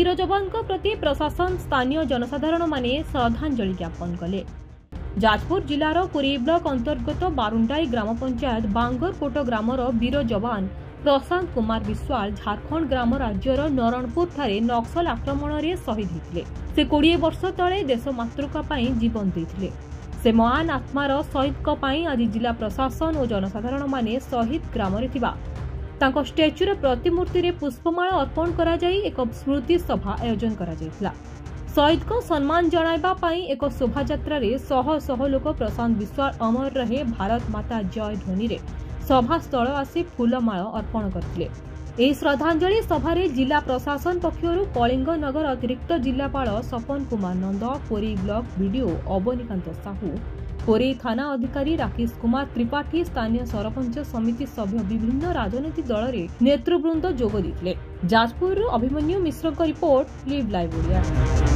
वीर जवान प्रति प्रशासन स्थानीय जनसाधारण माने श्रद्धांजलि ज्ञापन कले। जाजपुर जिलार पुरी ब्लॉक अंतर्गत बारुंडाई ग्राम पंचायत बांगरकोट ग्रामर वीर जवान प्रशांत कुमार विश्वाल झारखंड ग्राम राज्यर नरणपुर ठारे नक्सल आक्रमण में शहीद होते। से 20 वर्ष तले देश मातृका पाई जीवन देते। से महान आत्मार शहीद आज जिला प्रशासन और जनसाधारण माने शहीद ग्राम तांको स्टैच्यूर प्रतिमूर्ति रे पुष्पमाला अर्पण करा जाई एक स्मृति सभा आयोजन करा जायतिला। शहीद को सम्मान जणाइबा पाई एक शोभा यात्रा रे शह शह लोक प्रशांत विश्वाल अमर रहे भारत माता जय ध्वनि रे सभा स्थल आसी फूलमाला अर्पण करथिले। एही श्रद्धांजलि सभारे जिला प्रशासन पक्षरु कलिंग नगर अतिरिक्त जिलापाल सपन कुमार नंद, पुरी ब्लॉक वीडियो अवनीकांत साहू, पुरी थाना अधिकारी राकेश कुमार त्रिपाठी, स्थानीय सरपंच समिति सभ्य विभिन्न राजनीतिक दल रे नेतृवृंद जोग देथिले। जाजपुर अभिमन्यु मिश्र रिपोर्ट लिव लाइव ओडिया।